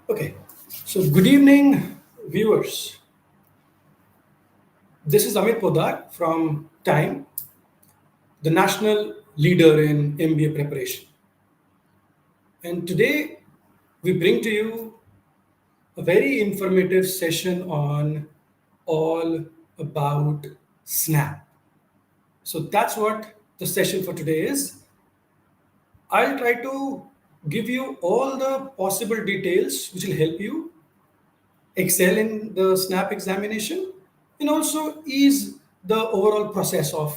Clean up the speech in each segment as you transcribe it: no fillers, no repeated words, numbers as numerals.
Okay, so good evening, viewers. This is Amit Podar from T.I.M.E, the national leader in MBA preparation. And today we bring to you a very informative session on all about Snap. So that's what the session for today is. I'll try to give you all the possible details which will help you excel in the SNAP examination and also ease the overall process of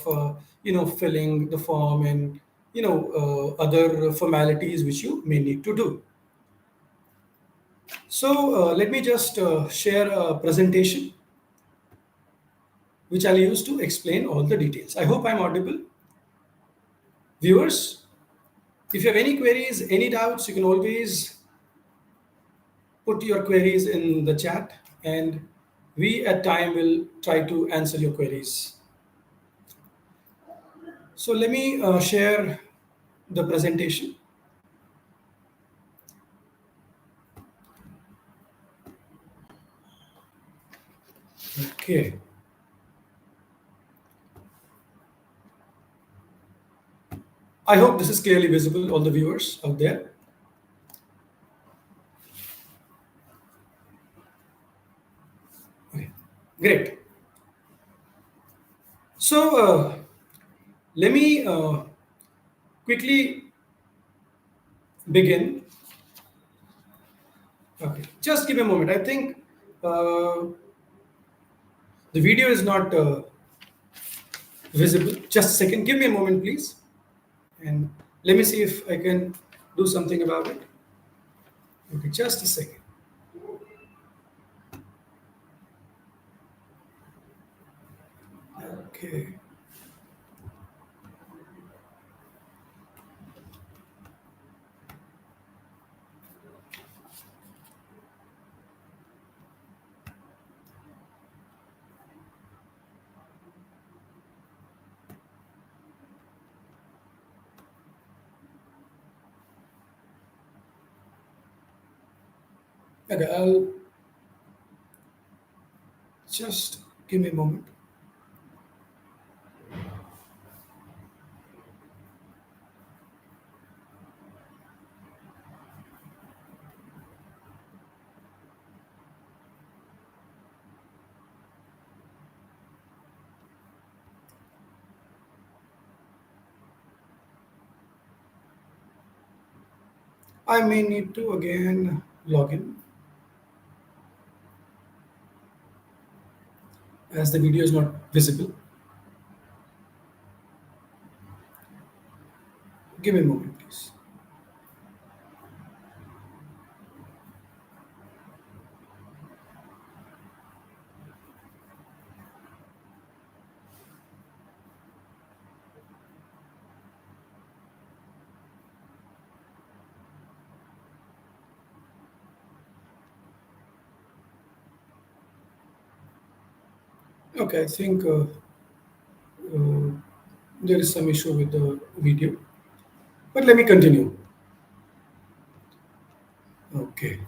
filling the form and other formalities which you may need to do. So let me just share a presentation which I'll use to explain all the details. I hope I'm audible. Viewers, if you have any queries, any doubts, you can always put your queries in the chat and we at T.I.M.E will try to answer your queries. So let me share the presentation. Okay. I hope this is clearly visible, all the viewers out there. Okay. Great. So let me quickly begin. Okay, just give me a moment. I think the video is not visible. Just a second. Give me a moment, please. And let me see if I can do something about it. Okay, just a second. Okay. Okay, I'll just give me a moment. I may need to again log in as the video is not visible. Give me a moment, please. Okay, I think there is some issue with the video, but let me continue. Okay.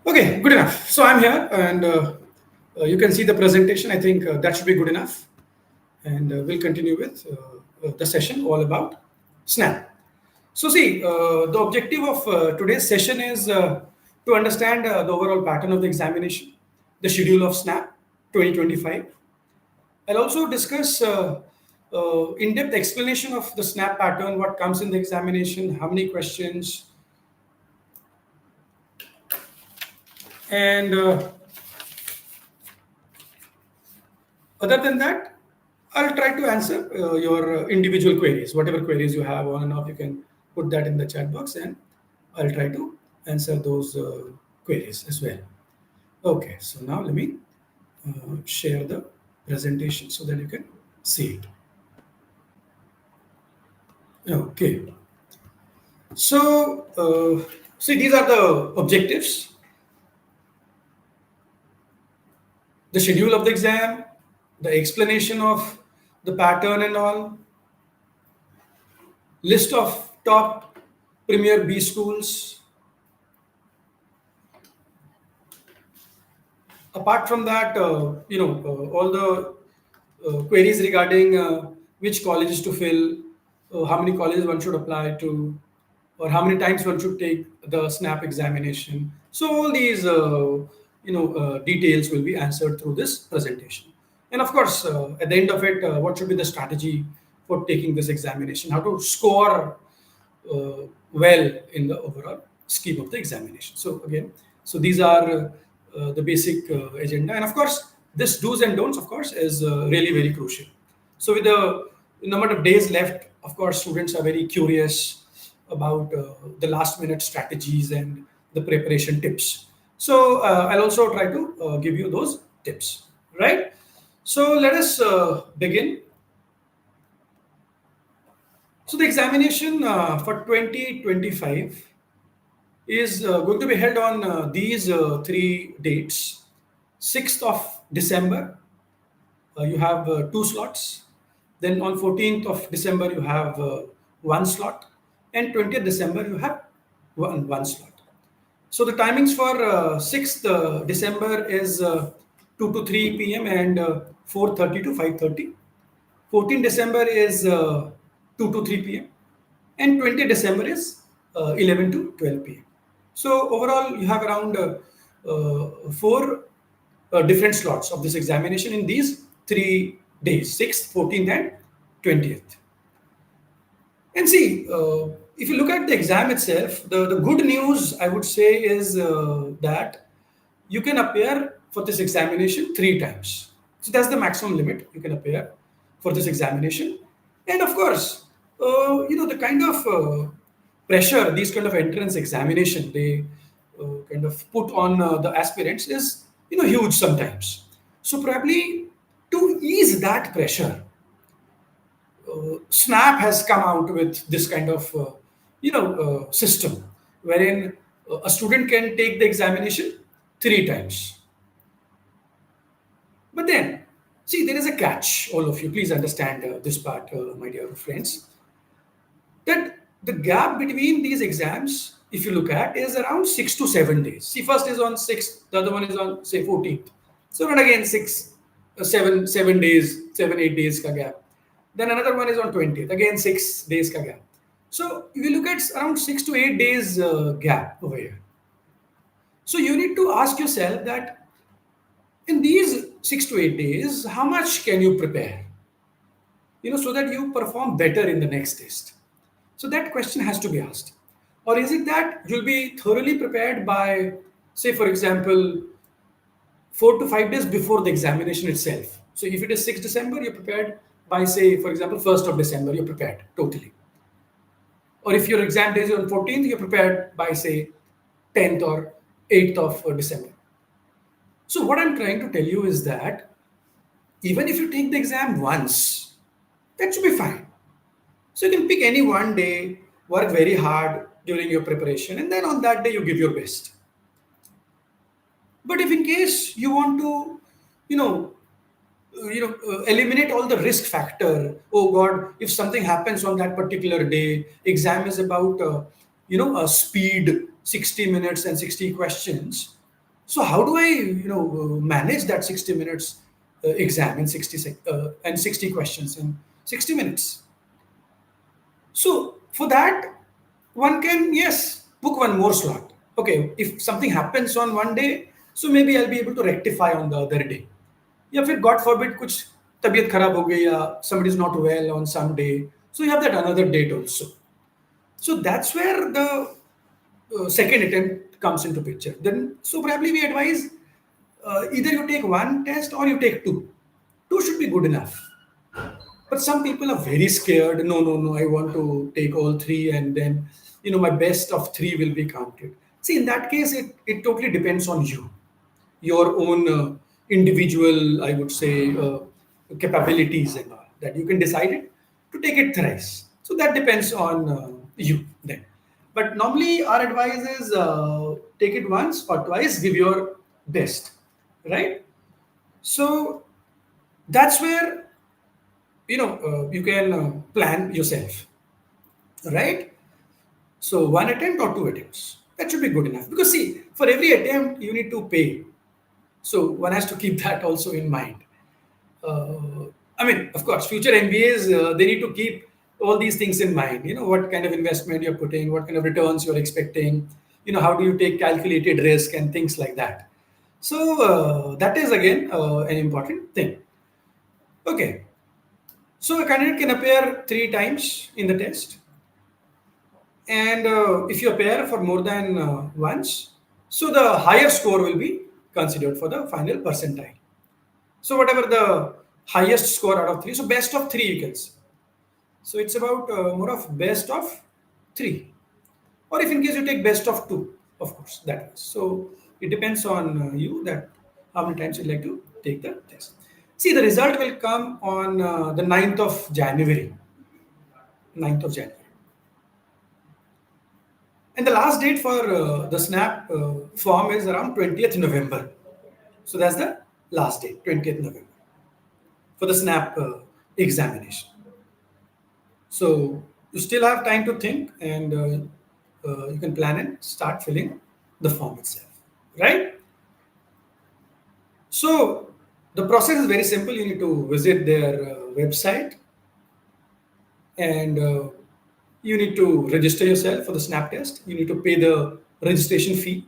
Okay, good enough. So I'm here and you can see the presentation. I think that should be good enough. And we'll continue with the session all about SNAP. So see, the objective of today's session is to understand the overall pattern of the examination, the schedule of SNAP 2025. I'll also discuss in-depth explanation of the SNAP pattern, what comes in the examination, how many questions, and other than that, I'll try to answer your individual queries. Whatever queries you have on and off, you can put that in the chat box and I'll try to answer those queries as well. Okay, so now let me share the presentation so that you can see it. Okay. So, see, these are the objectives. The schedule of the exam, the explanation of the pattern and all, list of top premier B schools. Apart from that, all the queries regarding which colleges to fill, how many colleges one should apply to, or how many times one should take the SNAP examination. So all these details will be answered through this presentation. And of course, at the end of it, what should be the strategy for taking this examination? How to score well in the overall scheme of the examination. So again, so these are the basic agenda, and of course, this do's and don'ts, of course, is really very crucial. So with the number of days left, of course, students are very curious about the last minute strategies and the preparation tips. So I'll also try to give you those tips, right? So let us begin. So the examination for 2025 is going to be held on these three dates. 6th of December, you have two slots. Then on 14th of December, you have one slot. And 20th December, you have one slot. So the timings for 6th December is 2 to 3 p.m. and 4:30 to 5:30. 14th December is 2 to 3 p.m. and 20th December is 11 to 12 p.m. So overall, you have around four different slots of this examination in these 3 days: 6th, 14th, and 20th. And see, if you look at the exam itself, the good news I would say is that you can appear for this examination 3 times. So that's the maximum limit you can appear for this examination. And of course, the kind of pressure these kind of entrance examination they kind of put on the aspirants is huge sometimes. So probably to ease that pressure, Snap has come out with this kind of system wherein a student can take the examination 3 times. But then, see, there is a catch. All of you, please understand this part, my dear friends. That the gap between these exams, if you look at, is around 6 to 7 days. See, first is on 6th, the other one is on say 14th. So not again 7 days, 7-8 days ka gap. Then another one is on 20th, again 6 days ka gap. So if you look at around 6 to 8 days gap over here. So you need to ask yourself that in these 6 to 8 days, how much can you prepare? So that you perform better in the next test. So that question has to be asked. Or is it that you'll be thoroughly prepared by, say, for example, 4 to 5 days before the examination itself? So if it is 6th December, you're prepared by, say, for example, 1st of December, you're prepared totally. Or if your exam day is on 14th, you're prepared by, say, 10th or 8th of December. So what I'm trying to tell you is that even if you take the exam once, that should be fine. So you can pick any one day, work very hard during your preparation, and then on that day you give your best. But if in case you want to, eliminate all the risk factor. Oh God, if something happens on that particular day, exam is about, a speed 60 minutes and 60 questions. So how do I, manage that 60 minutes exam in 60 questions in 60 minutes? So for that, one can, yes, book one more slot. Okay, if something happens on one day, so maybe I'll be able to rectify on the other day. या फिर God forbid कुछ तबीयत खराब हो गई या somebody is not well on some day, so you have that another date also. So that's where the second attempt comes into picture. Then so probably we advise either you take one test or you take two. Two should be good enough. But some people are very scared. No, no, no, I want to take all three and then, my best of three will be counted. See, in that case, it totally depends on you, your own individual, I would say, capabilities and all, that you can decide it to take it thrice. So that depends on you then. But normally our advice is take it once or twice, give your best, right? So that's where you can plan yourself. right? So one attempt or two attempts, that should be good enough. Because see, for every attempt you need to pay, so one has to keep that also in mind. I mean, of course, future MBAs, they need to keep all these things in mind. You know, what kind of investment you're putting, what kind of returns you're expecting, you know, how do you take calculated risk and things like that. So that is again an important thing. Okay, so a candidate can appear 3 times in the test, and if you appear for more than once, so the higher score will be considered for the final percentile. So whatever the highest score out of three, so best of three you can say. So it's about more of best of three, or if in case you take best of two, of course that is. So it depends on you that how many times you'd like to take the test. See, the result will come on the 9th of January. 9th of January. And the last date for the SNAP form is around 20th November. So that's the last date, 20th November, for the SNAP examination. So you still have time to think, and you can plan and start filling the form itself, right? So the process is very simple. You need to visit their website, and you need to register yourself for the SNAP test. You need to pay the registration fee,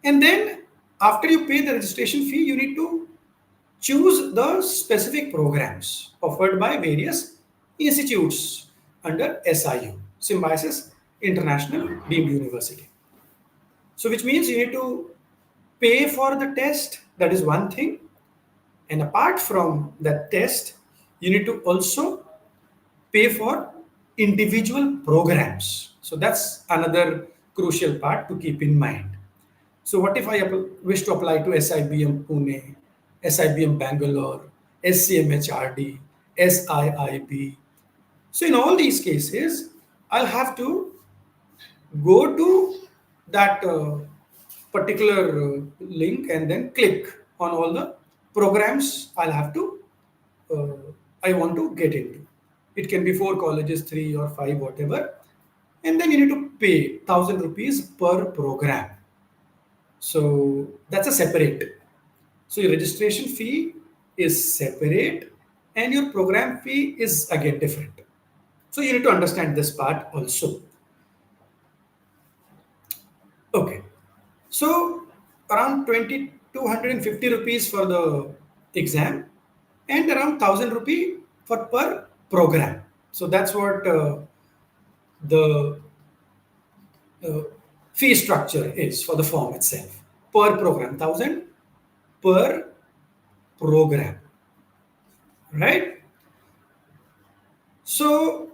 and then after you pay the registration fee, you need to choose the specific programs offered by various institutes under SIU, Symbiosis International Deemed University. So, which means you need to pay for the test, that is one thing. And apart from that test, you need to also pay for individual programs. So, that's another crucial part to keep in mind. So what if I wish to apply to SIBM Pune, SIBM Bangalore, SCMHRD, SIIB? So in all these cases, I'll have to go to that particular link and then click on all the programs I'll have to uh, I want to get into. It can be 4 colleges, 3 or 5, whatever, and then you need to pay 1,000 rupees per program. So that's a separate. So your registration fee is separate and your program fee is again different. So you need to understand this part also. Okay. So around 2,250 rupees for the exam and around 1,000 rupee for per program. So that's what the uh, fee structure is for the form itself. Per program, 1,000 per program, right? So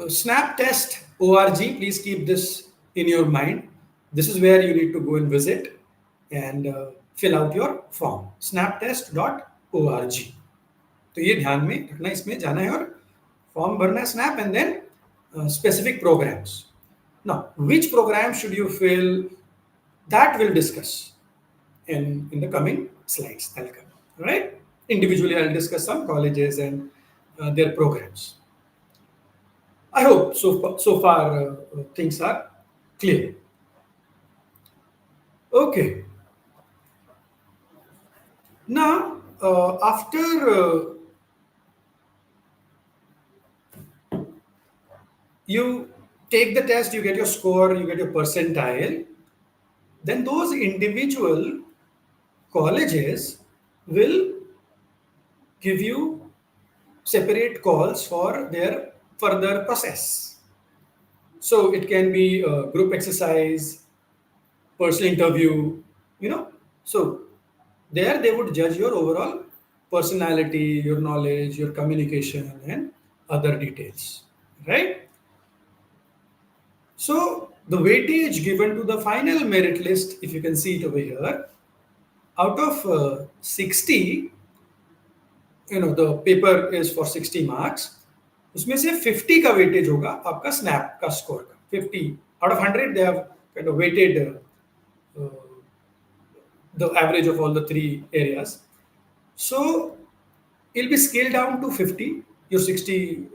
Snap Test org, please keep this in your mind. This is where you need to go and visit and fill out your form. snaptest.org. तो ये ध्यान में रखना, इसमें जाना है और form भरना है snap and then specific programs. Now, which program should you fill? That we'll discuss in the coming slides. That'll come, right? Individually, I'll discuss some colleges and their programs. I hope so far things are clear. Okay. Now, after you take the test, you get your score, you get your percentile, then those individual colleges will give you separate calls for their further process. So it can be a group exercise, personal interview, you know. So there they would judge your overall personality, your knowledge, your communication, and other details, right? So the weightage given to the final merit list, if you can see it over here, out of 60, the paper is for 60 marks, उसमें से 50 का weightage होगा आपका snap का score का. 50 out of 100 they have kind of weighted the average of all the 3 areas. So it'll be scaled down to 50 your 60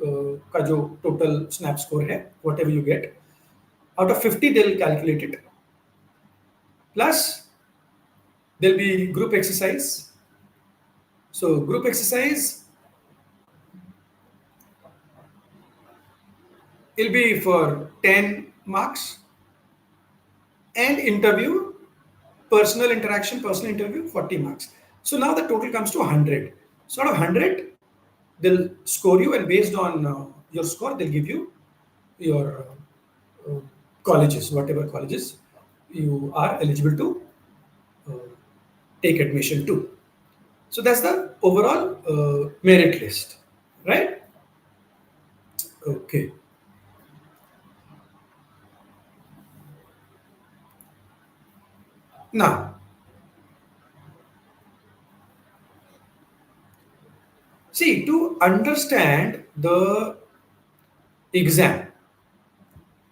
का जो total snap score है, whatever you get, out of 50 they'll calculate it. Plus there'll be group exercise. So group exercise will be for 10 marks, and interview, personal interaction, personal interview, 40 marks. So now the total comes to 100. So out of 100, they'll score you, and based on your score, they'll give you your colleges, whatever colleges you are eligible to uh, take admission to. So that's the overall merit list, right? Okay. Now, see, to understand the exam,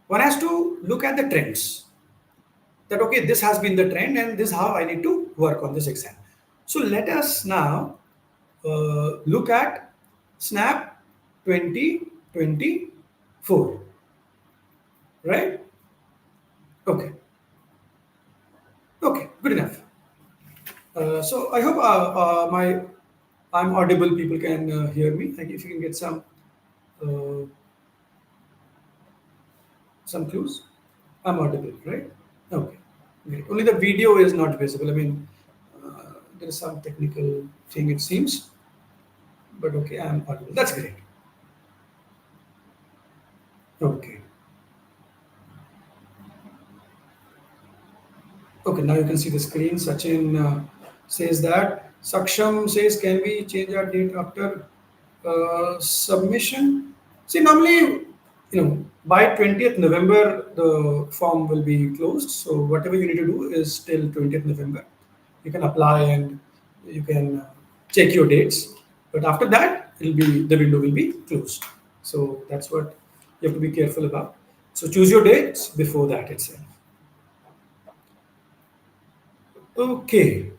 one has to look at the trends. That okay, this has been the trend, and this is how I need to work on this exam. So let us now look at SNAP 2024, right? Okay, okay, good enough. So I hope I'm audible. People can hear me. Like if you can get uh, some clues, I'm audible, right? Okay, great. Only the video is not visible. I mean, there is some technical thing it seems, but okay, I'm audible. That's great. Okay. Okay, now you can see the screen. Sachin says that. Saksham says, can we change our date after submission? See, normally, by 20th November, the form will be closed. So whatever you need to do is till 20th November. You can apply and you can check your dates. But after that, the window will be closed. So that's what you have to be careful about. So choose your dates before that itself. Okay.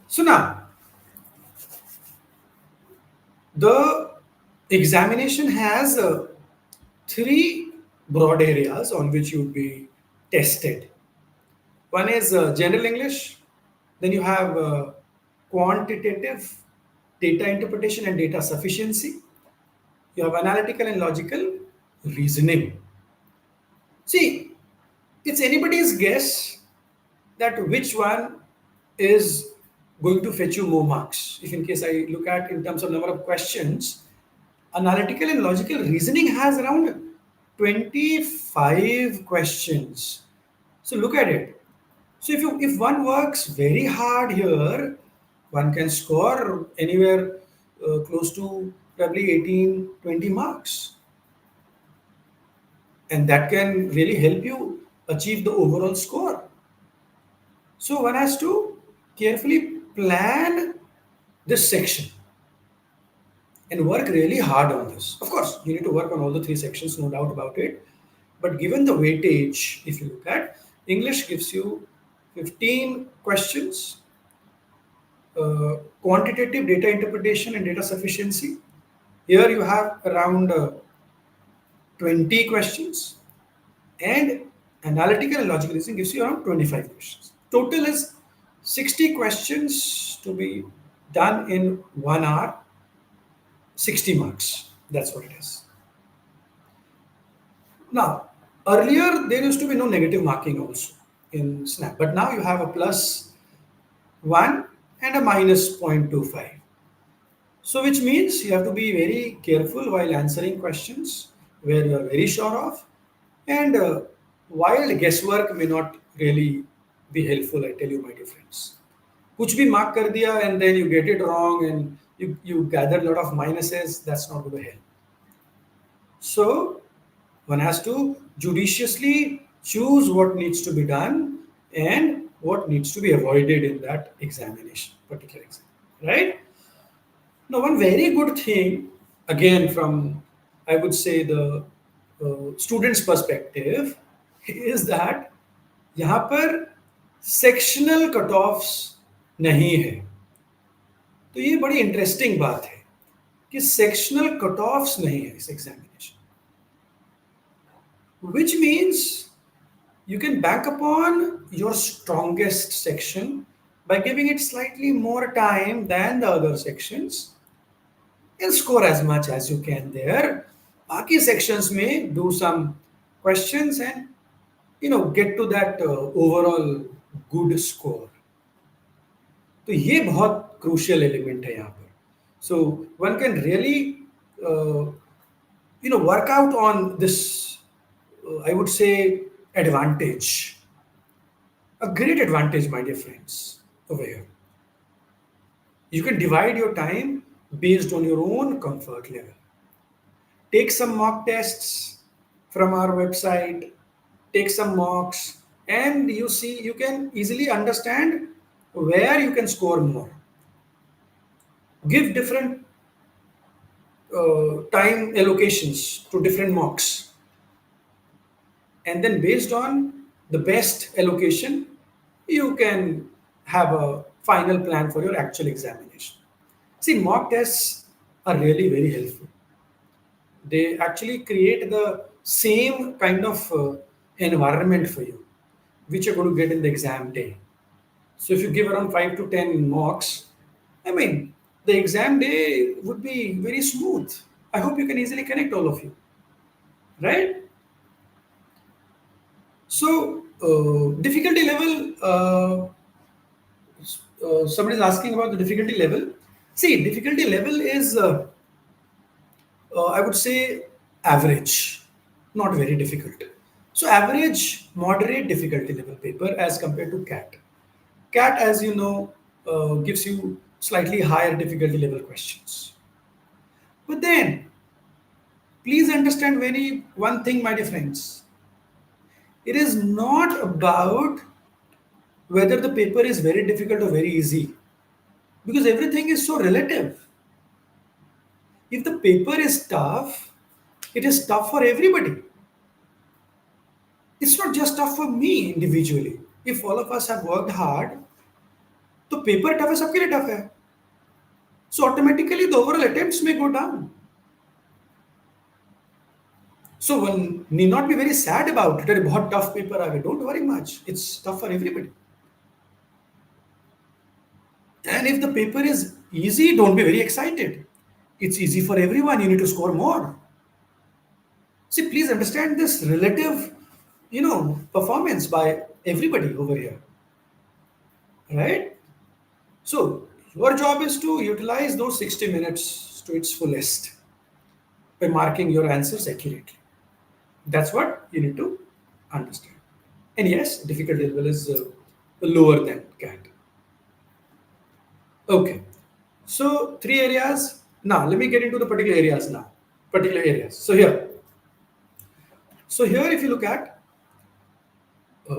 So now, the examination has three broad areas on which you would be tested. One is general English, then you have quantitative data interpretation and data sufficiency, you have analytical and logical reasoning. See, it's anybody's guess that which one is going to fetch you more marks. If in case I look at in terms of number of questions, analytical and logical reasoning has around 25 questions. So look at it. So if one works very hard here, one can score anywhere close to probably 18, 20 marks. And that can really help you achieve the overall score. So one has to carefully plan this section and work really hard on this. Of course, you need to work on all the three sections, no doubt about it. But given the weightage, if you look at, English gives you 15 questions, quantitative data interpretation and data sufficiency. Here you have around 20 questions, and analytical and logical reasoning gives you around 25 questions. Total is 60 questions to be done in 1 hour, 60 marks. That's what it is. Now, earlier there used to be no negative marking also in SNAP, but now you have a +1 and a -0.25. So which means you have to be very careful while answering questions where you are very sure of, and while guesswork may not really be helpful, I tell you, my dear friends. Kuch bhi mark kar diya and then you get it wrong and you gather a lot of minuses, that's not going to help. So one has to judiciously choose what needs to be done and what needs to be avoided in that examination, particular exam, right? Now, one very good thing, again, from I would say the student's perspective, is that यहाँ पर sectional cutoffs नहीं है. तो ये बड़ी interesting बात है. कि सेक्शनल कट ऑफ्स नहीं है इस examination, which means you can bank upon your strongest section by giving it slightly more time than the other sections and score as much as you can there. बाकी sections में do some questions and get to that overall good score. तो ये बहुत crucial element है यहाँ पर. So one can really work out on this, I would say, advantage. A great advantage, my dear friends, over here. You can divide your time based on your own comfort level. Take some mock tests from our website, take some mocks, and you see, you can easily understand where you can score more. Give different time allocations to different mocks, and then based on the best allocation, you can have a final plan for your actual examination. See, mock tests are really very helpful. They actually create the same kind of environment for you, which you're going to get in the exam day. So if you give around 5 to 10 mocks, I mean, the exam day would be very smooth. I hope you can easily connect all of you, right? So, difficulty level, somebody is asking about the difficulty level. See, difficulty level is, I would say, average, not very difficult. So, average, moderate difficulty level paper as compared to CAT. CAT, as you know, gives you slightly higher difficulty level questions. But then, please understand one thing, my dear friends. It is not about whether the paper is very difficult or very easy, because everything is so relative. If the paper is tough, it is tough for everybody. It's not just tough for me individually. If all of us have worked hard, तो paper tough है, सबके लिए tough है. So automatically the overall attempts may go down. So one need not be very sad about it. अरे बहुत tough paper आ गया. Don't worry much. It's tough for everybody. And if the paper is easy, don't be very excited. It's easy for everyone. You need to score more. See, please understand this relative, performance by everybody over here. Right? So your job is to utilize those 60 minutes to its fullest by marking your answers accurately. That's what you need to understand. And yes, difficulty level is lower than CAT. Okay. So 3 areas. Now let me get into the particular areas now. Particular areas. So here, if you look at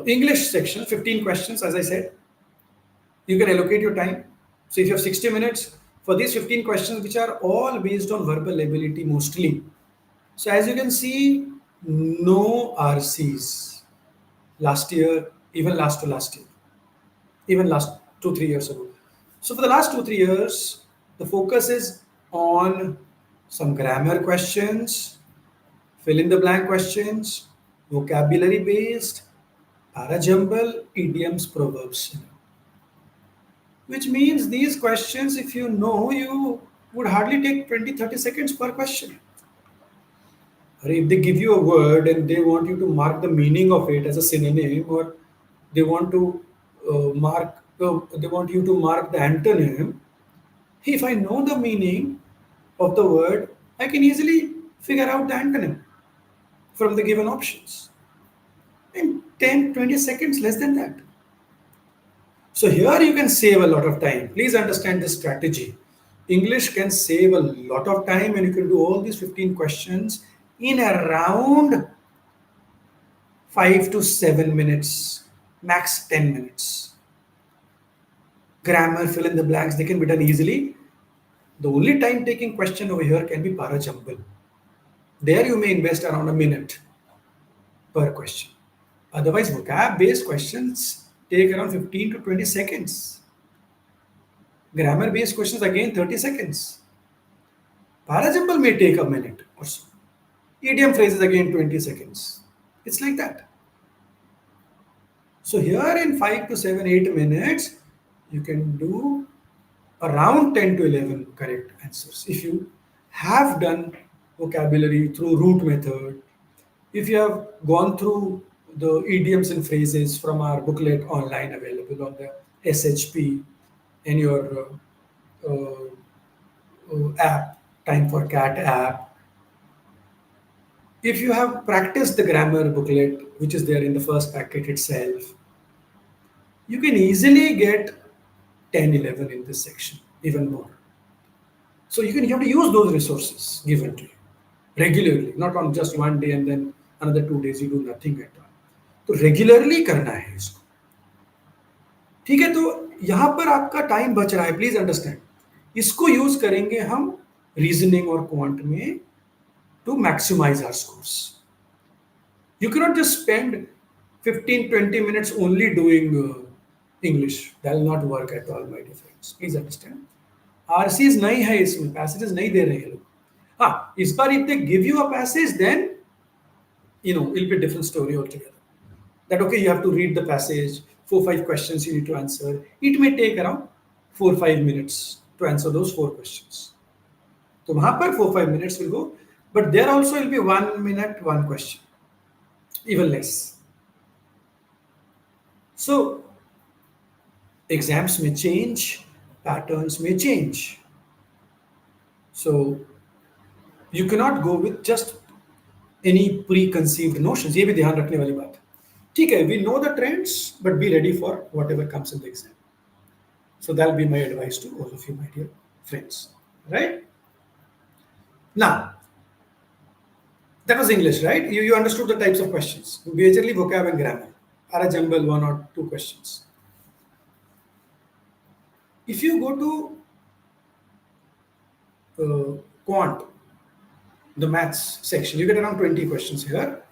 English section, 15 questions, as I said, you can allocate your time. So if you have 60 minutes for these 15 questions, which are all based on verbal ability mostly. So as you can see, no RCs last year, even last to last year, even last 2-3 years ago. So for the last 2-3 years, the focus is on some grammar questions, fill in the blank questions, vocabulary based, parajumble, idioms, proverbs. Which means these questions, if you know, you would hardly take 20-30 seconds per question. Or if they give you a word and they want you to mark the meaning of it as a synonym, or they want to they want you to mark the antonym. If I know the meaning of the word, I can easily figure out the antonym from the given options in 10-20 seconds, less than that. So here you can save a lot of time. Please understand this strategy. English can save a lot of time, and you can do all these 15 questions in around 5 to 7 minutes, max 10 minutes. Grammar, fill in the blanks, they can be done easily. The only time taking question over here can be parajumble. There you may invest around a minute per question. Otherwise, vocab based questions take around 15 to 20 seconds. Grammar based questions again 30 seconds. Parajumble may take a minute or so. Idiom phrases again 20 seconds. It's like that. So here in 5 to 7, 8 minutes, you can do around 10 to 11 correct answers. If you have done vocabulary through root method, if you have gone through the idioms and phrases from our booklet online available on the SHP in your app, Time for Cat app, if you have practiced the grammar booklet, which is there in the first packet itself, you can easily get 10, 11 in this section, even more. So you have to use those resources given to you regularly, not on just one day and then another 2 days you do nothing at all. तो regularly करना है इसको. ठीक है, तो यहां पर आपका टाइम बच रहा है, प्लीज अंडरस्टैंड. इसको यूज करेंगे हम रीजनिंग और क्वांट में to maximize our scores. You cannot just spend 15-20 minutes only doing English. That will not work at all, my dear friends. Please understand. RCs नहीं है इसमें, passages नहीं दे रहे हैं लोग. हाँ, इस बार if they give you a passage, then it'll be a different story altogether. That okay, you have to read the passage, 4-5 questions you need to answer. It may take around 4-5 minutes to answer those 4 questions. तो वहां पर 4-5 minutes will go. But there also will be 1 minute, 1 question, even less. So, exams may change, patterns may change. So, you cannot go with just any preconceived notions. ये भी ध्यान रखने वाली बात है. ठीक है, we know the trends, but be ready for whatever comes in the exam. So, that will be my advice to all of you, my dear friends. Right? Now, that was English, right? You understood the types of questions. Majorly vocab and grammar. Are a jumble 1 or 2 questions. If you go to quant, the maths section, you get around 20 questions here.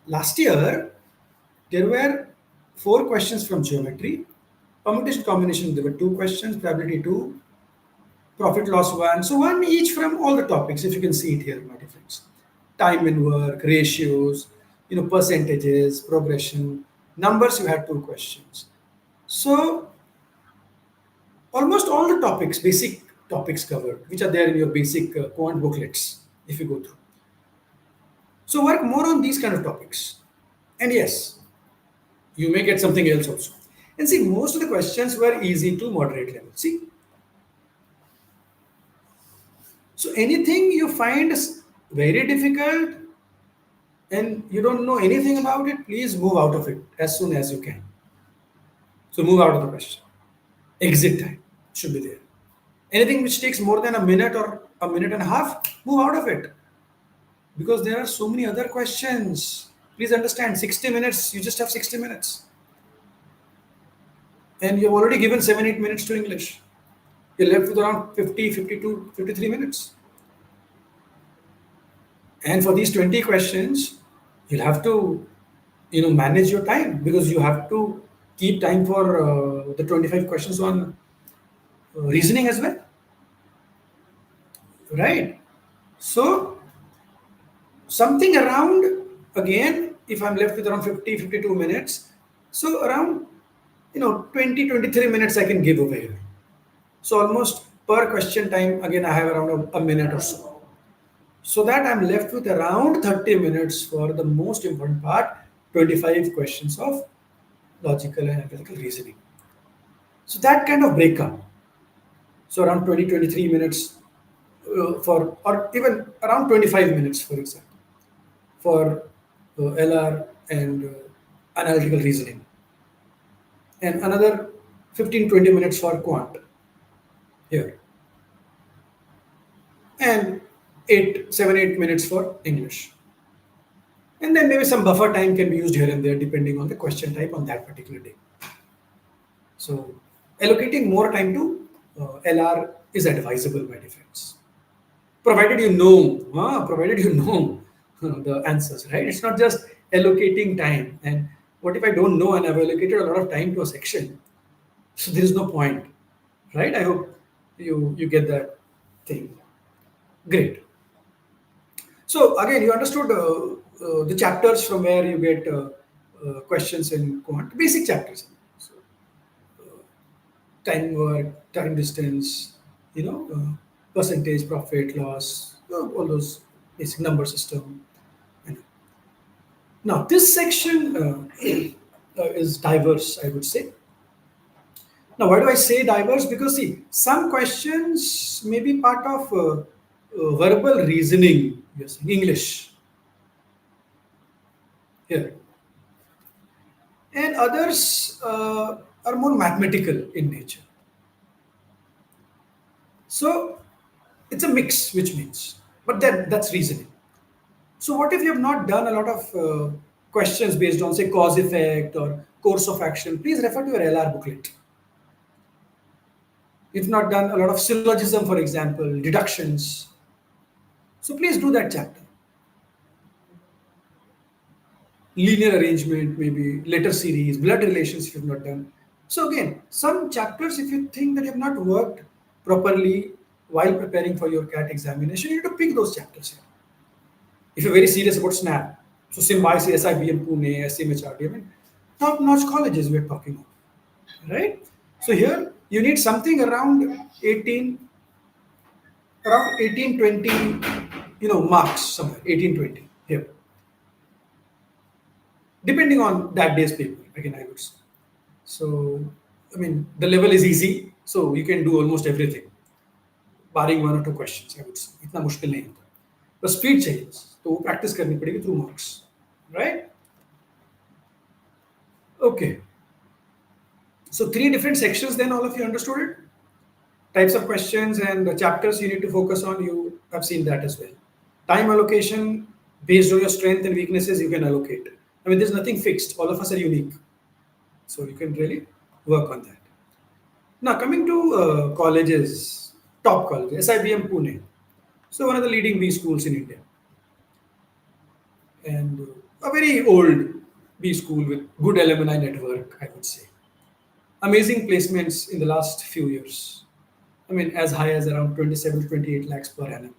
Last year, there were 4 questions from geometry. Permutation combination, there were 2 questions. Probability 2. Profit loss 1. So 1 each from all the topics, if you can see it here, my dear friends. Time in work, ratios, percentages, progression, numbers, you had 2 questions. So almost all the topics, basic topics covered, which are there in your basic quant booklets, if you go through. So work more on these kind of topics. And yes, you may get something else also. And see, most of the questions were easy to moderate level. See? So anything you find is very difficult and you don't know anything about it, please move out of it as soon as you can. So move out of the question. Exit time should be there. Anything which takes more than a minute or a minute and a half, move out of it. Because there are so many other questions. Please understand, 60 minutes, you just have 60 minutes. And you've already given 7-8 minutes to English. You're left with around 50, 52, 53 minutes. And for these 20 questions, you'll have to, manage your time because you have to keep time for the 25 questions on reasoning as well. Right? So, something around, again, if I'm left with around 50, 52 minutes, so around, 20, 23 minutes I can give over here. So almost per question time, again, I have around a minute or so. So that I'm left with around 30 minutes for the most important part, 25 questions of logical and analytical reasoning. So that kind of breakup. So around 20, 23 minutes or even around 25 minutes, for example, for LR and analytical reasoning. And another 15, 20 minutes for quant here. And 7-8 minutes for English. And then maybe some buffer time can be used here and there depending on the question type on that particular day. So allocating more time to LR is advisable, my dear friends. Provided you know the answers, right? It's not just allocating time. And what if I don't know and I've allocated a lot of time to a section? So there is no point, right? I hope you get that thing. Great. So again, you understood the chapters from where you get questions in quant, basic chapters. So, time work, time distance, percentage, profit, loss, all those basic number system. You know. Now, this section is diverse, I would say. Now, why do I say diverse? Because see, some questions may be part of verbal reasoning, yes, in English here, and others are more mathematical in nature. So it's a mix, which means, but that's reasoning. So what if you have not done a lot of questions based on say cause effect or course of action? Please refer to your LR booklet. If not done a lot of syllogism, for example, deductions. So please do that chapter. Linear arrangement, maybe letter series, blood relations if you've not done. So again, some chapters, if you think that you have not worked properly while preparing for your CAT examination, you need to pick those chapters here. If you're very serious about SNAP, so Symbiosis, SIBM Pune, SMHRD, I mean, top-notch colleges we're talking about, right? So here you need something around 18, around 1820, marks somewhere, 1820 here, depending on that day's paper, again, I would say. So, I mean, the level is easy, so you can do almost everything, barring one or two questions, I would say. इतना मुश्किल नहीं होता. बस speed चाहिए, तो वो practice करनी पड़ेगी through marks, right? Okay. So three different sections then, all of you understood it? Types of questions and the chapters you need to focus on, you have seen that as well. Time allocation, based on your strength and weaknesses, you can allocate. I mean, there's nothing fixed. All of us are unique. So you can really work on that. Now, coming to colleges, top colleges, SIBM Pune. So one of the leading B schools in India. And a very old B school with good alumni network, I would say. Amazing placements in the last few years. I mean, as high as around 27 to 28 lakhs per annum.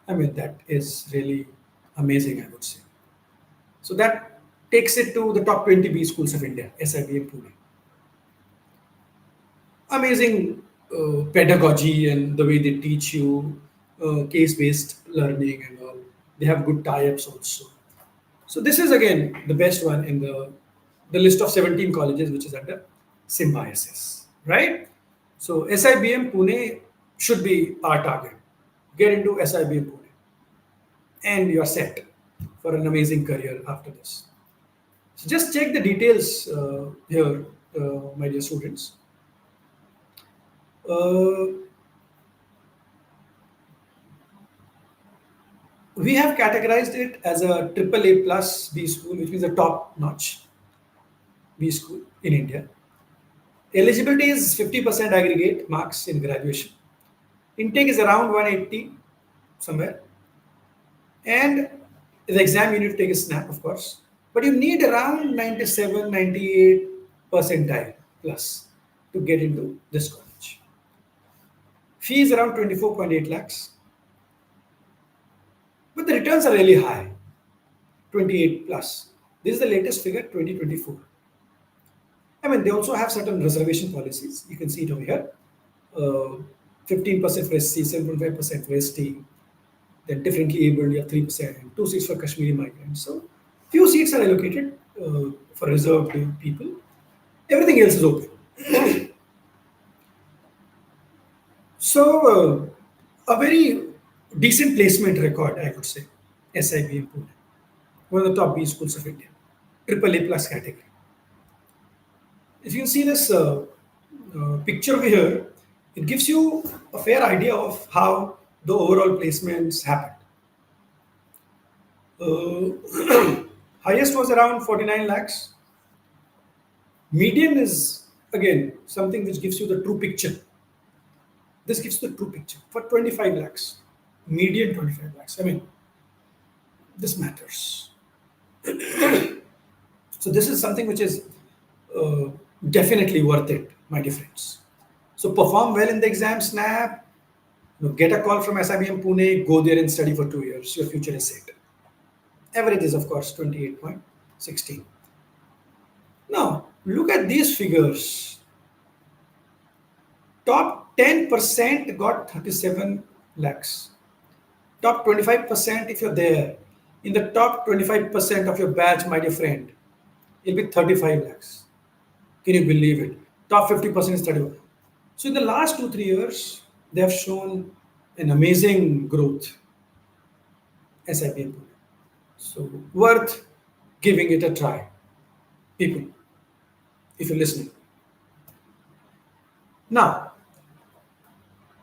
I mean, that is really amazing, I would say. So that takes it to the top 20 B schools of India, SIBM Pune. Amazing pedagogy and the way they teach you, case-based learning and all. They have good tie-ups also. So this is again the best one in the list of 17 colleges which is under symbiosis, right? So SIBM Pune should be our target. Get into SIBM Pune and you're set for an amazing career after this. So just check the details here, my dear students. We have categorized it as a AAA plus B school, which means a top notch B school in India. Eligibility is 50% aggregate marks in graduation. Intake is around 180 somewhere. And the exam you need to take a snap, of course. But you need around 97, 98 percentile plus to get into this college. Fee is around 24.8 lakhs. But the returns are really high, 28 plus. This is the latest figure, 2024. I mean, they also have certain reservation policies. You can see it over here. 15% for SC, 7.5% for ST. Then differently abled, you have 3%, and 2 seats for Kashmiri migrants. So few seats are allocated for reserved people. Everything else is open. So a very decent placement record, I would say, SIBM Pune, one of the top B schools of India, AAA plus category. If you see this picture over here, it gives you a fair idea of how the overall placements happened. Highest was around 49 lakhs. Median is, again, something which gives you the true picture. This gives the true picture for 25 lakhs. Median 25 lakhs. I mean, this matters. So this is something which is definitely worth it, my dear friends. So perform well in the exam, snap, Get a call from SIBM Pune, go there and study for 2 years. Your future is set. Average is, of course, 28.16. Now, look at these figures. Top 10% got 37 lakhs. Top 25%, if you're there, in the top 25% of your batch, my dear friend, it'll be 35 lakhs. Can you believe it? Top 50% is 31. So in the last 2-3 years, they have shown an amazing growth. SIPM. So worth giving it a try, people, if you're listening. Now,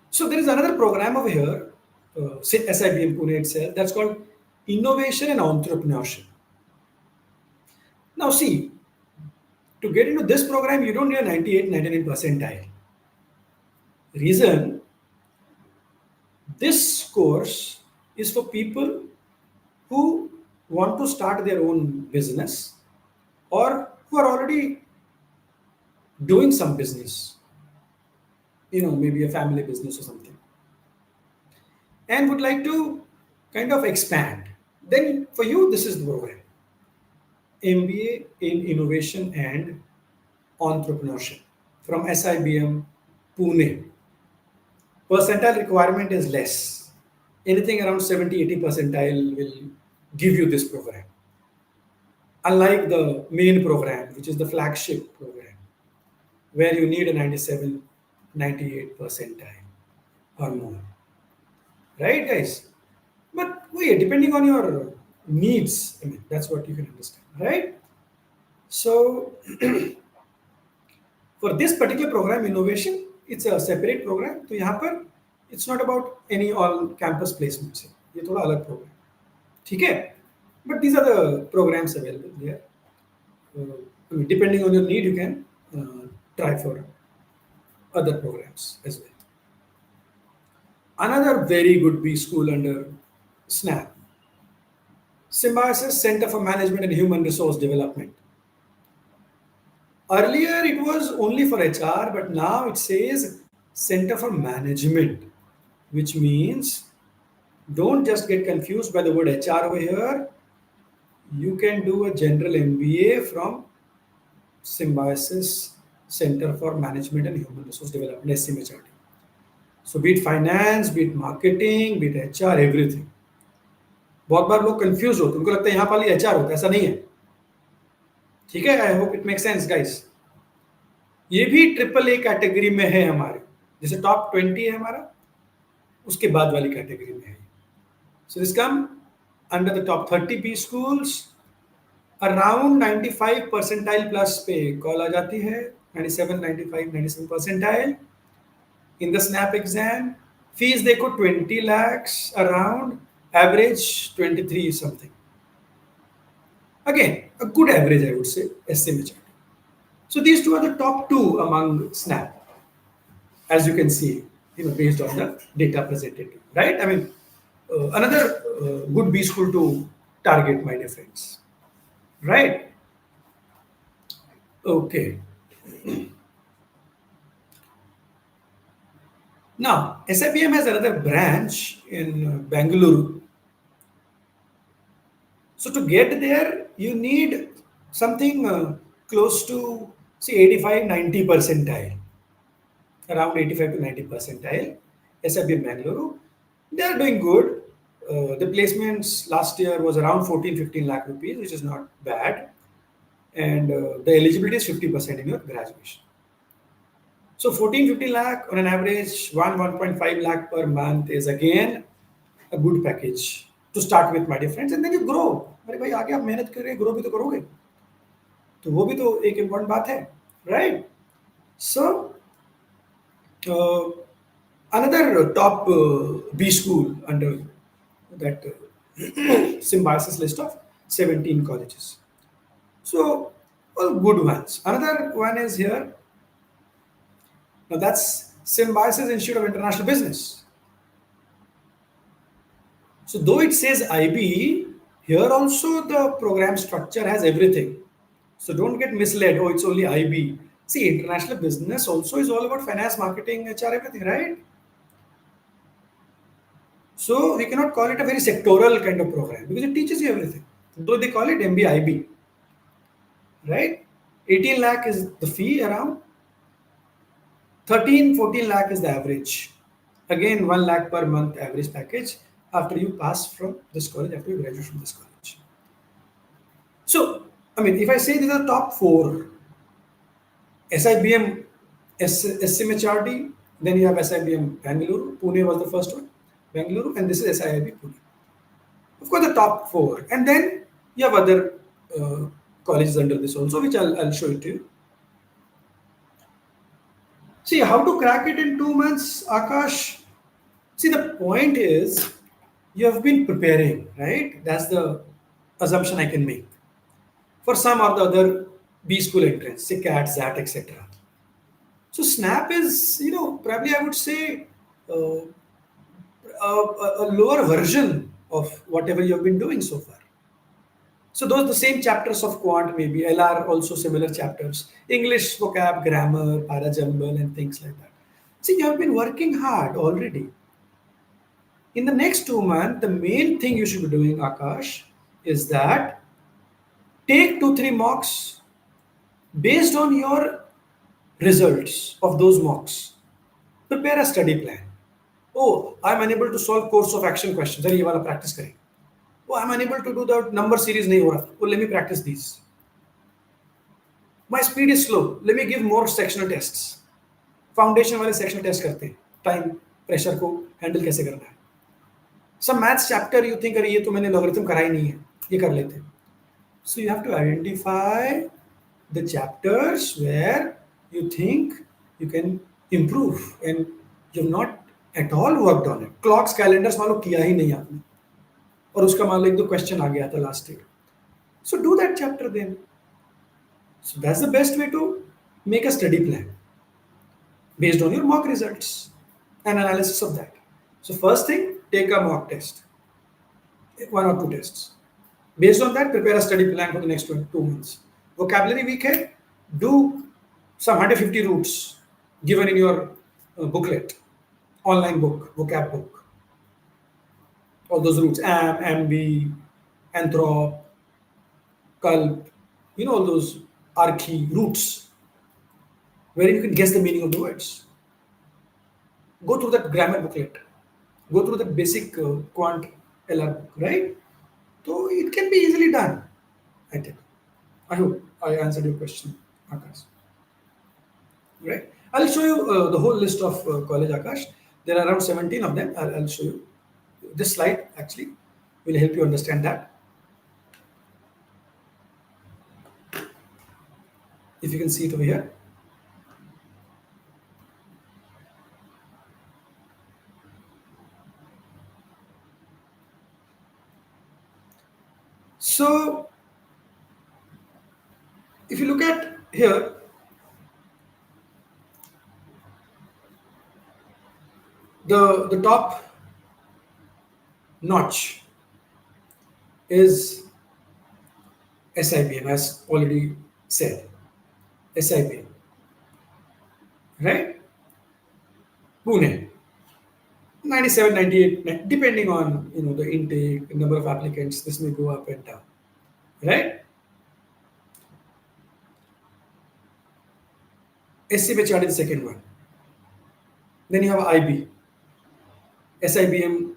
so there is another program over here, SIBM Pune itself, that's called Innovation and Entrepreneurship. Now see, to get into this program, you don't need a 98, 99 percentile. Reason, this course is for people who want to start their own business or who are already doing some business, maybe a family business or something, and would like to kind of expand. Then for you, this is the program. MBA in Innovation and Entrepreneurship from SIBM Pune. Percentile requirement is less. Anything around 70-80 percentile will give you this program. Unlike the main program, which is the flagship program, where you need a 97, 98 percentile or more. Right, guys? But wait, depending on your needs, that's what you can understand, right? So, for this particular program, Innovation, it's a separate program. So, here, it's not about any all campus placements. It's a different program. Okay? But these are the programs available here. Depending on your need, you can try for other programs as well. Another very good B school under SNAP, Symbiosis Center for Management and Human Resource Development. Earlier it was only for HR, but now it says Center for Management, which means don't just get confused by the word HR over here. You can do a general MBA from Symbiosis Center for Management and Human Resource Development, SMHRD. So be it finance, be it marketing, be it HR, everything. बहुत बार लोग confuse होते हैं, उनको लगता है यहाँ पर HR होता है, ऐसा नहीं है. ठीक है, I hope it make sense guys. ये भी AAA कैटेगरी में है हमारे, जैसे टॉप 20 है हमारा, उसके बाद वाली कैटेगरी में है. So this come under the top 30 B schools. Around 95 percentile plus पे कॉल आ जाती है, 97, 95, 97 percentile. In the SNAP exam, fees देखो 20 lakhs around, average 23 something. Again, a good average, I would say, SMHRD. So these two are the top two among SNAP, as you can see, based on the data presented, right? Another good B school to target, my dear friends, right? Okay. Now, SIBM has another branch in Bangalore. So to get there, you need something close to, say, 85, 90 percentile. Around 85 to 90 percentile. SIBM Bangalore. They are doing good. The placements last year was around 14-15 lakh rupees, which is not bad. And the eligibility is 50% in your graduation. So 14-15 lakh on an average, 1.5 lakh per month is again a good package to start with, my dear friends, and then you grow. अरे भाई आगे आप मेहनत कर रहे हैं, grow भी तो करोगे, तो वो भी तो एक important बात है, right? So another top B school under that Symbiosis list of 17 colleges. So all good ones. Another one is here. Now that's Symbiosis Institute of International Business. So though it says IB, here also the program structure has everything. So don't get misled, oh, it's only IB. See, international business also is all about finance, marketing, HR, everything, right? So we cannot call it a very sectoral kind of program because it teaches you everything. Though they call it MBIB, right? 18 lakh is the fee around, 13, 14 lakh is the average. Again, 1 lakh per month average package after you pass from this college, after you graduate from this college. So, I mean, if I say these are top four, SIBM, SMHRD, then you have SIBM Bangalore, Pune was the first one, Bangalore, and this is SIIB Pune. Of course, the top four, and then you have other colleges under this also, which I'll show it to you. See, how to crack it in 2 months, Akash? See, the point is you have been preparing, right? That's the assumption I can make for some or the other B school entrance, say CAT, ZAT, etc. So SNAP is, probably I would say a lower version of whatever you have been doing so far. So those the same chapters of quant, maybe LR also similar chapters, English vocab, grammar, parajumble, and things like that. See, you have been working hard already. In the next 2 months, the main thing you should be doing, Akash, is that take 2-3 mocks based on your results of those mocks. Prepare a study plan. Oh, I'm unable to solve course of action questions. अरे ये वाला practice करें. Oh, I'm unable to do the number series नहीं हो रहा. Oh, let me practice these. My speed is slow. Let me give more sectional tests. Foundation वाले sectional test करते हैं. Time pressure को handle कैसे करना है. Some maths chapter you think अरे ये तो मैंने logarithm करा ही नहीं है. ये कर लेते हैं. So you have to identify the chapters where you think you can improve and you've not at all worked on it. Clocks, calendars मान लो किया ही नहीं आपने और उसका मान लो एक दो क्वेश्चन आ गया था last year. So do that chapter then. So that's the best way to make a study plan based on your mock results and analysis of that. So first thing, take a mock test, 1 or 2 tests. Based on that, prepare a study plan for the next 2 months. Vocabulary week hai, do some 150 roots given in your booklet, online book, vocab book. All those roots, MB, anthrop, culp, all those archi roots, wherein you can guess the meaning of the words. Go through that grammar booklet. Go through the basic quant LR book, right? So it can be easily done, I think. I hope I answered your question, Akash. Right? I'll show you the whole list of college, Akash. There are around 17 of them. I'll show you. This slide actually will help you understand that. If you can see it over here. So, if you look at here, the top notch is SIBM, as already said. SIBM, right? Pune, 97, 98, depending on the intake, number of applicants, this may go up and down, right? SCBHR is the second one. Then you have IB, SIBM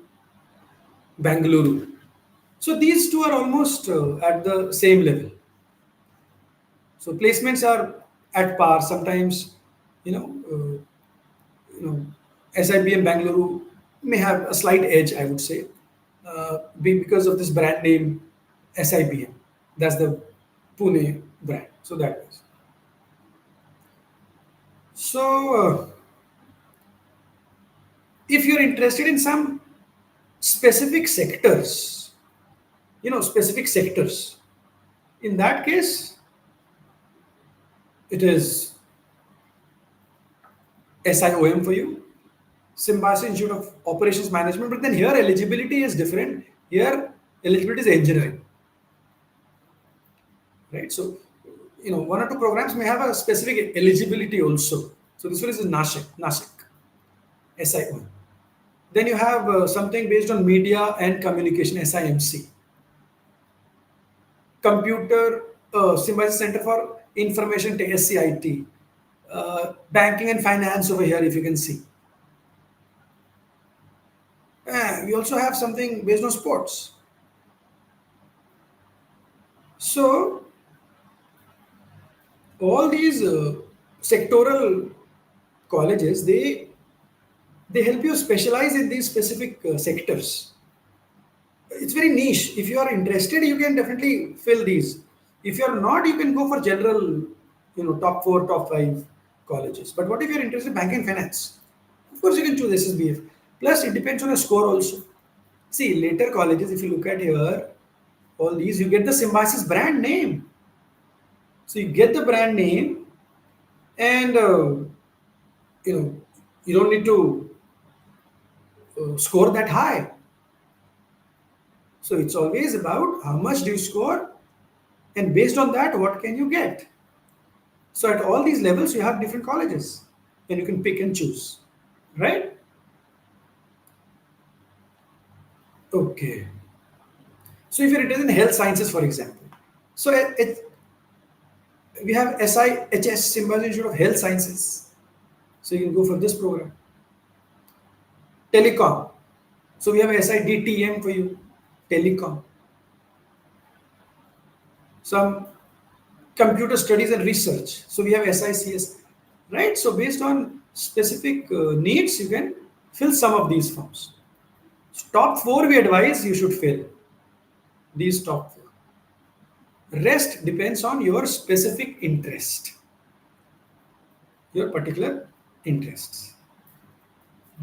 Bangalore. So these two are almost at the same level. So placements are at par. Sometimes, SIBM Bangalore may have a slight edge, I would say, because of this brand name SIBM. That's the Pune brand. So that is. So if you're interested in some specific sectors, in that case, it is SIOM for you, Symbiosis Institute of Operations Management, but then here eligibility is different. Here eligibility is engineering, right? So, 1 or 2 programs may have a specific eligibility also. So this one is in Nashik, SIOM. Then you have something based on media and communication, SIMC. Computer Symbiosis Center for Information, SCIT. Banking and finance over here, if you can see. We also have something based on sports. So all these sectoral colleges, they help you specialize in these specific sectors. It's very niche. If you are interested, you can definitely fill these. If you are not, you can go for general, top 4, top 5 colleges. But what if you're interested in banking and finance? Of course, you can choose SSBF. Plus, it depends on your score also. See, later colleges, if you look at here, all these, you get the Symbiosis brand name. So you get the brand name, and you don't need to score that high. So it's always about how much do you score, and based on that, what can you get. So at all these levels, you have different colleges, and you can pick and choose, right? Okay. So if you're interested in health sciences, for example, so we have SIHS, Symbiosis Institute of Health Sciences. So you can go for this program. Telecom. So we have SIDTM for you, telecom. Some computer studies and research. So we have SICS, right? So based on specific needs, you can fill some of these forms. So top 4 we advise you should fill these top 4. Rest depends on your specific interest, your particular interests,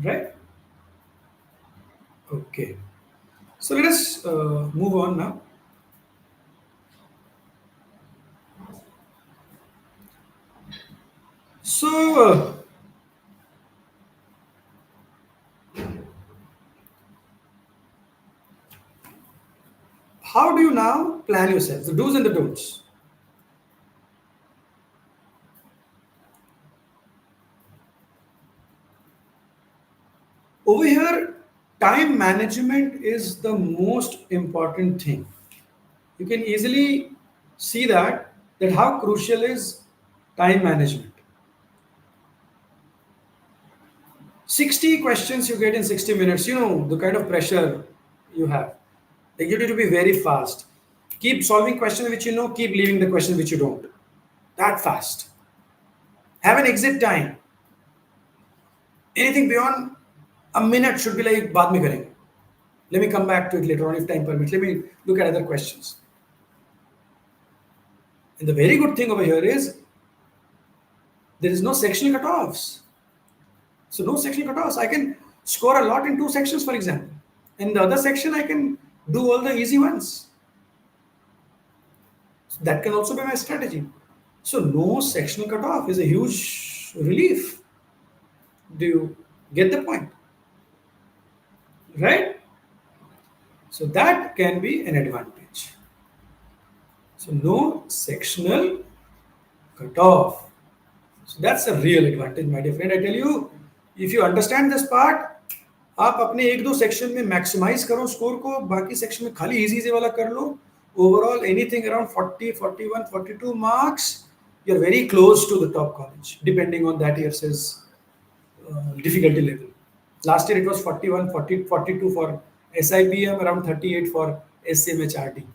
right? Okay. So let us move on now. So how do you now plan yourself? The do's and the don'ts. Over here, time management is the most important thing. You can easily see that how crucial is time management. 60 questions you get in 60 minutes, the kind of pressure you have. Like you need to be very fast. Keep solving questions which you know, keep leaving the questions which you don't. That fast. Have an exit time. Anything beyond a minute should be like, baad mein karenge. Let me come back to it later on if time permits. Let me look at other questions. And the very good thing over here is there is no sectional cutoffs. So no sectional cutoffs. I can score a lot in 2 sections, for example. In the other section, I can do all the easy ones. So that can also be my strategy. So no sectional cutoff is a huge relief. Do you get the point? Right? So that can be an advantage. So no sectional cutoff. So that's a real advantage, my dear friend. I tell you, if you understand this part, आप अपने 1-2 section में maximise करो score को, बाकी section में खाली easy वाला कर लो. Overall, anything around 40, 41, 42 marks, you're very close to the top college, depending on that year's difficulty level. Last year it was 41, 40, 42 for SIBM, around 38 for SMHRD.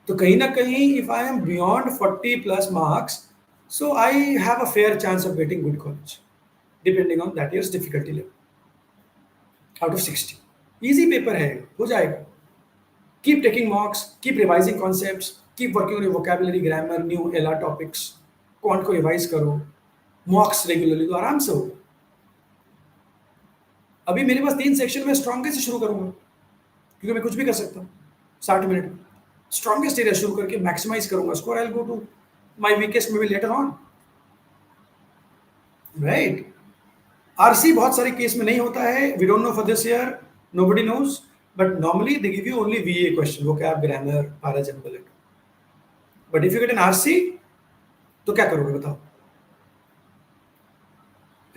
So kahin na kahin, if I am beyond 40 plus marks, so I have a fair chance of getting good college, depending on that year's difficulty level. Out of 60. Easy paper hai, ho jayega. Keep taking mocks, keep revising concepts, keep working on your vocabulary, grammar, new LR topics, quant को revise करो, mocks regularly, तो आराम से होगा. अभी मेरे पास 3 section में strongest से शुरू करूंगा, क्योंकि मैं कुछ भी कर सकता हूँ 60 मिनट में. स्ट्रॉन्गेस्ट एरिया शुरू करके मैक्सिमाइज करूंगा score. I will go to my weakest maybe later on, right. RC बहुत सारे केस में नहीं होता है. We don't know for this year, nobody knows, but normally they give you only VA question, vocab, grammar, parajumble, bullet. But if you get an RC, तो क्या करोगे बताओ?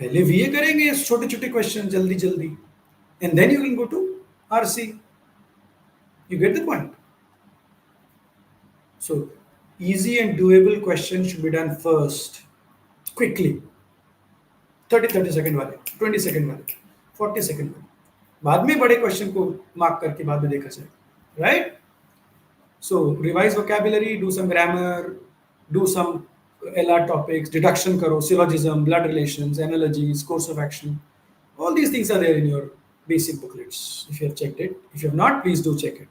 पहले वीए करेंगे छोटे छोटे क्वेश्चन जल्दी जल्दी, and then you can go to RC. You get the point? So easy and doable questions should be done first, quickly. 30 second वाले, 20 सेकंड वाले, 40 सेकंड वाले, बाद में बड़े क्वेश्चन को मार्क करके बाद में देखा जाए, right? So revise vocabulary, do some grammar, do some LR topics, deduction karo, syllogism, blood relations, analogies, course of action. All these things are there in your basic booklets. If you have checked it, if you have not, please do check it.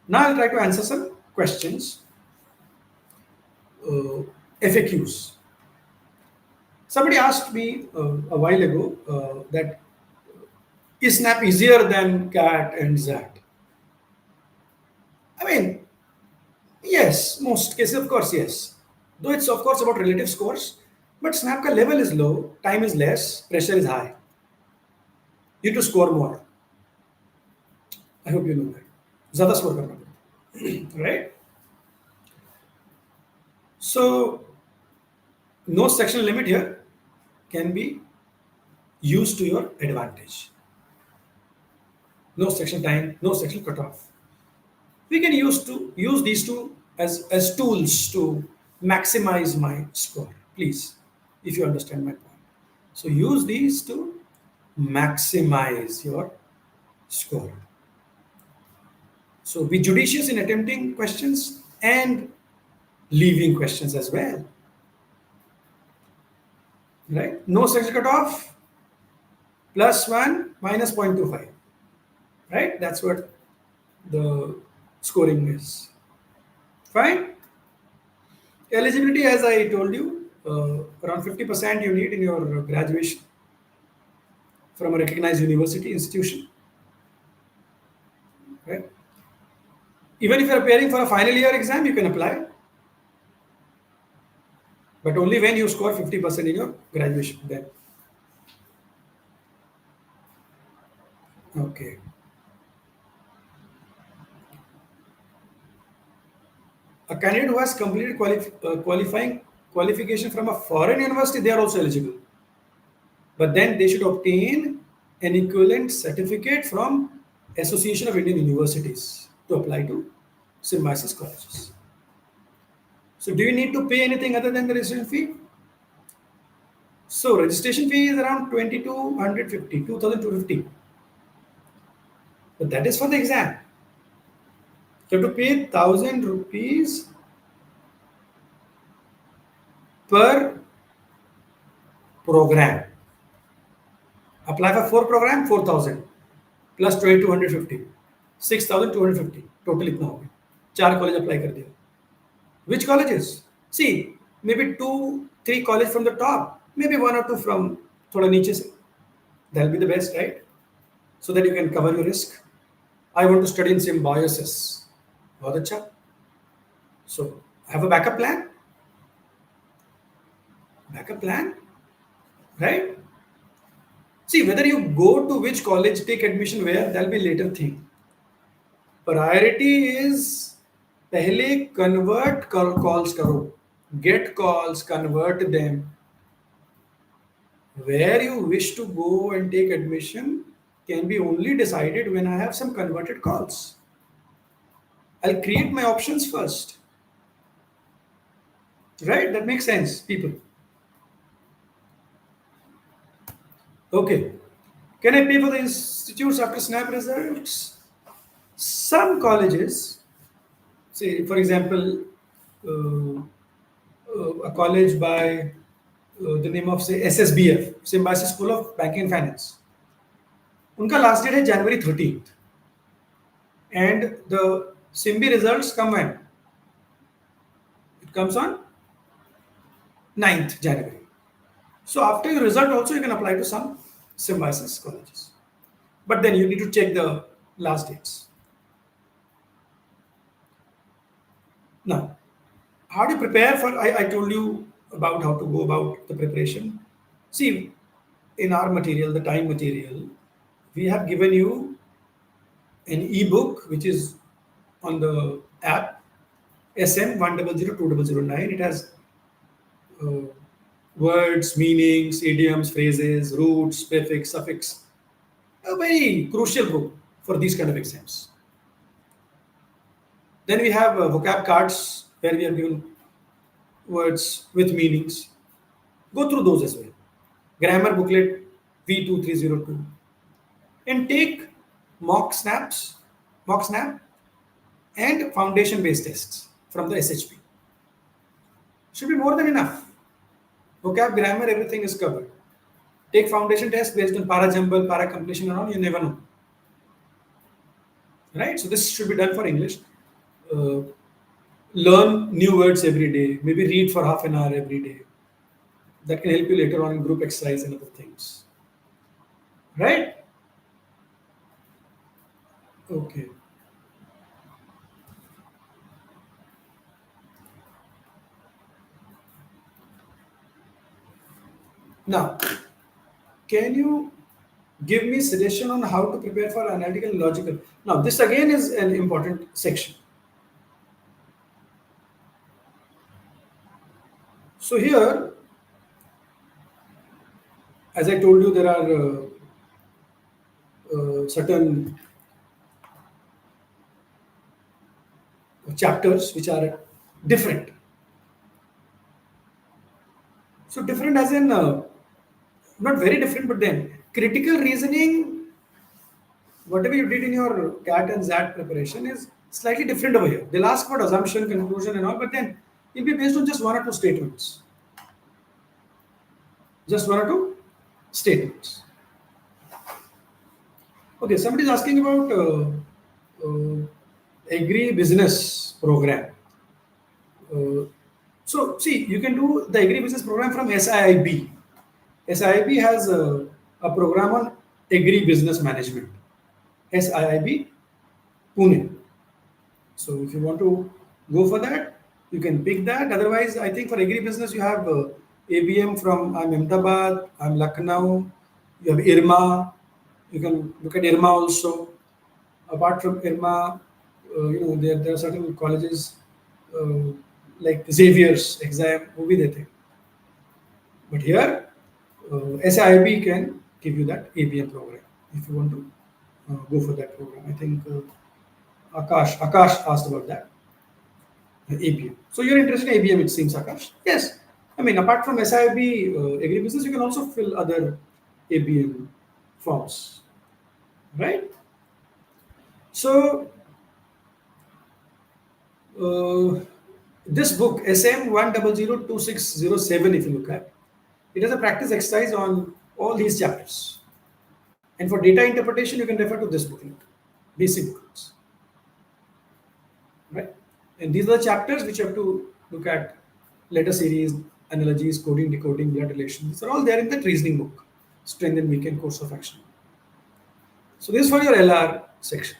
Now I'll try to answer some questions. FAQs. Somebody asked me a while ago that is SNAP easier than CAT and XAT? I mean, yes, most cases, of course, yes. Though it's, of course, about relative scores, but SNAP ka level is low, time is less, pressure is high. You need to score more. I hope you know that. Zyada score karna padta, right? So, no sectional limit here can be used to your advantage. No section time, no section cutoff. We can use these two as tools to maximize my score, please, if you understand my point. So use these to maximize your score. So be judicious in attempting questions and leaving questions as well. Right? No section cutoff, +1 minus 0.25. Right? That's what the scoring is. Fine. Eligibility, as I told you, around 50% you need in your graduation from a recognized university institution. Right? Even if you are preparing for a final year exam, you can apply, but only when you score 50% in your graduation. Then, okay. A candidate who has completed qualification from a foreign university, they are also eligible. But then they should obtain an equivalent certificate from Association of Indian Universities to apply to symbiosis colleges. So do you need to pay anything other than the registration fee? So registration fee is around 2,250. But that is for the exam. You have to pay 1,000 rupees per program. Apply for 4 program, 4,000 plus 2,250, 6,250. Total itna ho gaya. 4 college apply kar diya. Which colleges? See, maybe 2, 3 college from the top, maybe 1 or 2 from thoda niche se. That'll be the best, right? So that you can cover your risk. I want to study in symbiosis. Bahut acha. So have a backup plan. Backup plan, right? See, whether you go to which college, take admission where, that'll be later thing. Priority is pehle convert calls karo. Get calls, convert them. Where you wish to go and take admission can be only decided when I have some converted calls. I'll create my options first. Right? That makes sense, people. Okay. Can I pay for the institutes after SNAP results? Some colleges, say for example, a college by the name of say SSBF, Symbiosis School of Banking and Finance. Unka last date is January 13th. And the Symbi results come when? It comes on 9th January. So after your result also you can apply to some symbiosis colleges. But then you need to check the last dates. Now, how do you prepare for, I told you about how to go about the preparation. See, in our material, the time material, we have given you an ebook which is on the app SM 1002009. It has words, meanings, idioms, phrases, roots, prefix, suffix, a very crucial book for these kind of exams. Then we have vocab cards where we are given words with meanings. Go through those as well. Grammar booklet V2302, and take mock snaps, mock snap, and foundation based tests from the SHP. Should be more than enough. Vocab, grammar, everything is covered. Take foundation test based on para jumble, para completion, and all. You never know, right? So this should be done for English. Uh, Learn new words every day. Maybe read for half an hour every day. That can help you later on in group exercise and other things, right? Okay. Now, can you give me suggestion on how to prepare for analytical and logical? Now, this again is an important section. So here, as I told you, there are certain chapters which are different. So different as in not very different, but then critical reasoning, whatever you did in your CAT and ZAT preparation is slightly different over here. They'll ask about assumption, conclusion, and all, but then it'll be based on just one or two statements. Just one or two statements. Okay, somebody is asking about agri business program. So see, you can do the agri business program from SIIB. SIIB has a program on agri business management. SIIB Pune. So if you want to go for that, you can pick that. Otherwise, I think for agri business you have ABM from Ahmedabad, Lucknow. You have IRMA. You can look at IRMA also. Apart from IRMA, there are certain colleges like Xavier's exam, wo bhi dete. But here, SIIB can give you that ABM program if you want to go for that program. I think Akash asked about that. ABM. So you're interested in ABM, it seems, Akash? Yes. I mean, apart from SIIB agribusiness, you can also fill other ABM forms, right? So this book, SM 1002607, if you look at, it has a practice exercise on all these chapters. And for data interpretation, you can refer to this booklet, basic booklets, right? And these are the chapters which you have to look at: letter series, analogies, coding, decoding, blood relations. These are all there in that reasoning book, strength and weekend course of action. So this is for your LR section.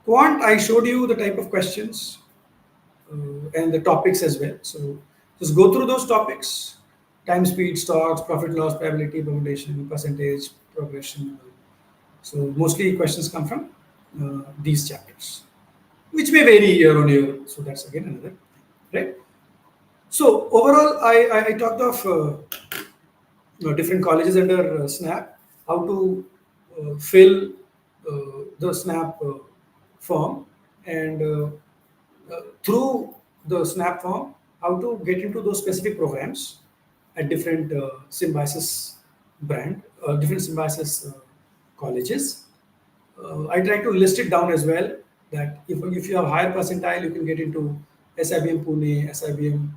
Quant, I showed you the type of questions and the topics as well. So just go through those topics: time, speed, stocks, profit, loss, probability, permutation, percentage, progression. So mostly questions come from these chapters, which may vary year on year. So that's again another thing, right? So overall, I talked of different colleges under SNAP, how to fill the SNAP form, and through the SNAP form, how to get into those specific programs at different symbiosis brand, different symbiosis colleges. I try to list it down as well, that if you have higher percentile, you can get into SIBM Pune, SIBM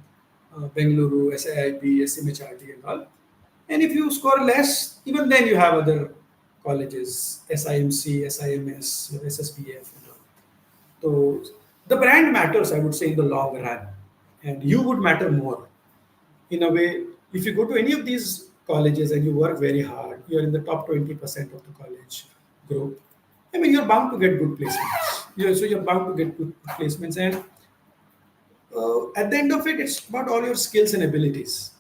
Bengaluru, SIIB, SMHRT and all. And if you score less, even then you have other colleges, SIMC, SIMS, SSPF and all. So the brand matters, I would say, in the long run, and you would matter more. In a way, if you go to any of these colleges and you work very hard, you're in the top 20% of the college group. I mean, you're bound to get good placements. So you're bound to get good placements, and at the end of it, it's about all your skills and abilities.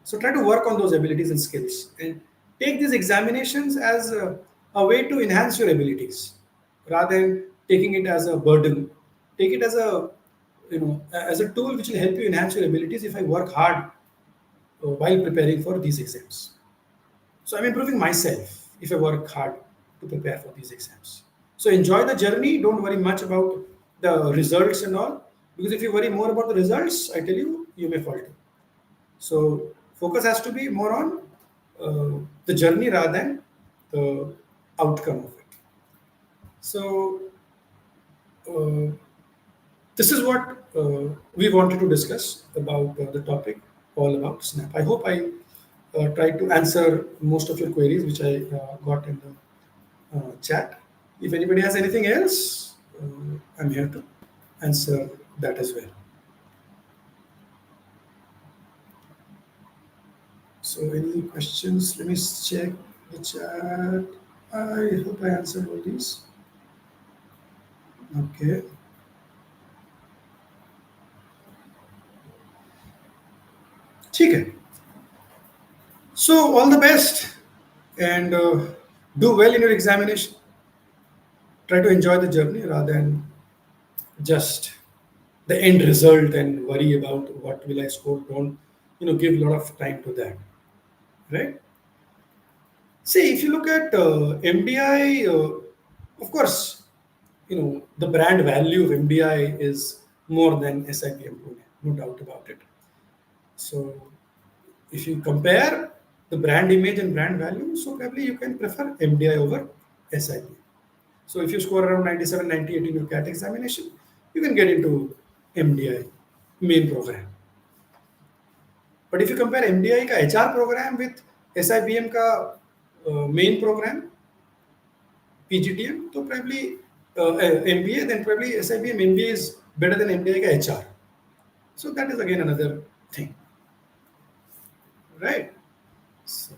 So try to work on those abilities and skills, and take these examinations as a way to enhance your abilities, rather than taking it as a burden. Take it as as a tool which will help you enhance your abilities if I work hard while preparing for these exams. So I'm improving myself if I work hard to prepare for these exams. So enjoy the journey. Don't worry much about the results and all, because if you worry more about the results, I tell you, you may falter. So focus has to be more on the journey rather than the outcome of it. So uh, this is what we wanted to discuss about the topic all about Snap. I hope I tried to answer most of your queries which I got in the chat. If anybody has anything else, I'm here to answer that as well. So any questions? Let me check the chat. I hope I answered all these. Okay. ठीक है. So all the best and do well in your examination. Try to enjoy the journey rather than just the end result and worry about what will I score. Don't give a lot of time to that, right? See, if you look at MDI, of course, the brand value of MDI is more than SIPM Pune, no doubt about it. So if you compare the brand image and brand value, so probably you can prefer MDI over SIPM. So if you score around 97, 98 in your CAT examination, you can get into MDI main program. But if you compare MDI का HR program with SIBM का main program, PGTM, तो probably MBA, then probably SIBM MBA is better than MDI का HR. So that is again another thing, right? So,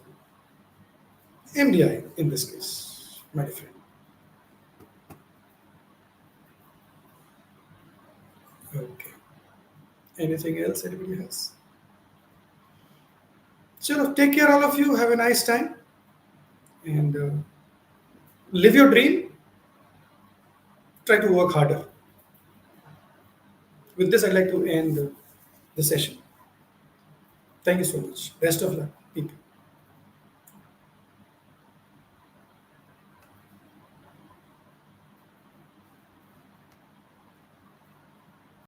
MDI in this case, my friend. Okay. Anything else anybody has? So take care, all of you. Have a nice time and live your dream. Try to work harder. With this, I'd like to end the session. Thank you so much. Best of luck, people.